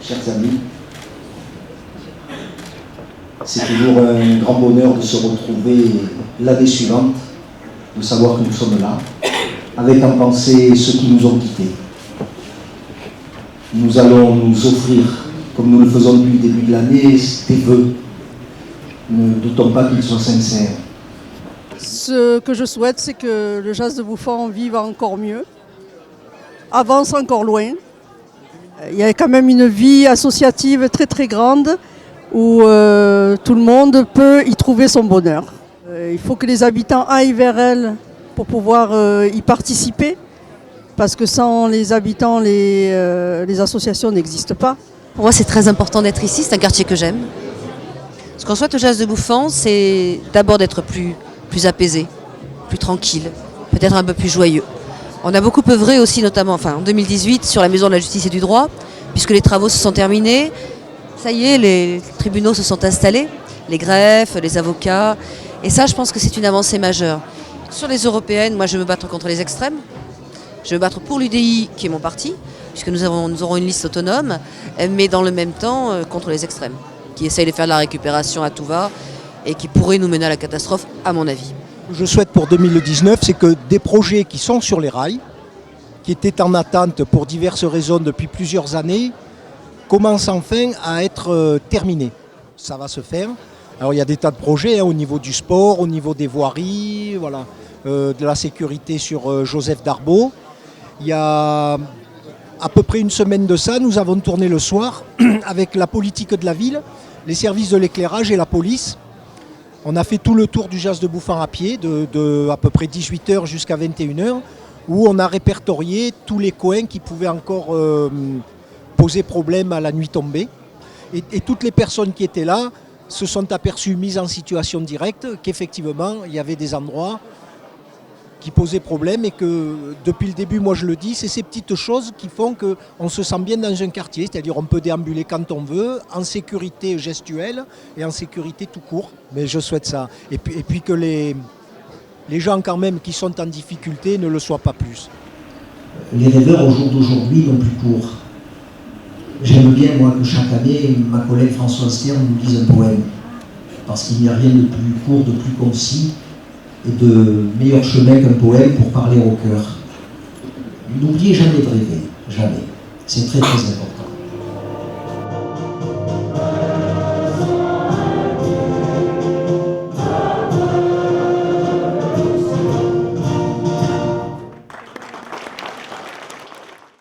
chers amis, c'est toujours un grand bonheur de se retrouver l'année suivante, de savoir que nous sommes là, avec en pensée ceux qui nous ont quittés. Nous allons nous offrir, comme nous le faisons depuis le début de l'année, des vœux. Ne doutons pas qu'ils soient sincères. Ce que je souhaite, c'est que le Jazz de Bouffan vive encore mieux, avance encore loin. Il y a quand même une vie associative très très grande où tout le monde peut y trouver son bonheur. Il faut que les habitants aillent vers elle pour pouvoir y participer, parce que sans les habitants, les associations n'existent pas. Pour moi, c'est très important d'être ici, c'est un quartier que j'aime. Ce qu'on souhaite au Jazz de Bouffan, c'est d'abord d'être plus apaisé, plus tranquille, peut-être un peu plus joyeux. On a beaucoup œuvré aussi, notamment en 2018, sur la Maison de la Justice et du Droit, puisque les travaux se sont terminés. Ça y est, les tribunaux se sont installés, les greffes, les avocats. Et ça, je pense que c'est une avancée majeure. Sur les européennes, moi, je vais me battre contre les extrêmes. Je vais me battre pour l'UDI, qui est mon parti, puisque nous aurons une liste autonome, mais dans le même temps, contre les extrêmes, qui essayent de faire de la récupération à tout va et qui pourraient nous mener à la catastrophe, à mon avis. Je souhaite pour 2019, c'est que des projets qui sont sur les rails, qui étaient en attente pour diverses raisons depuis plusieurs années, commencent enfin à être terminés. Ça va se faire. Alors il y a des tas de projets au niveau du sport, au niveau des voiries, voilà, de la sécurité sur Joseph Darbeau. Il y a à peu près une semaine de ça, nous avons tourné le soir avec la politique de la ville, les services de l'éclairage et la police. On a fait tout le tour du Jazz de Bouffan à pied, de à peu près 18h jusqu'à 21h, où on a répertorié tous les coins qui pouvaient encore poser problème à la nuit tombée. Et toutes les personnes qui étaient là se sont aperçues, mises en situation directe, qu'effectivement, il y avait des endroits qui posaient problème et que depuis le début, moi je le dis, c'est ces petites choses qui font qu'on se sent bien dans un quartier, c'est-à-dire on peut déambuler quand on veut, en sécurité gestuelle et en sécurité tout court. Mais je souhaite ça. Et puis que les gens quand même qui sont en difficulté ne le soient pas plus. Les rêveurs au jour d'aujourd'hui n'ont plus cours. J'aime bien, moi, que chaque année, ma collègue Françoise Stern nous lise un poème. Parce qu'il n'y a rien de plus court, de plus concis et de meilleur chemin qu'un poème pour parler au cœur. N'oubliez jamais de rêver, jamais. C'est très très important.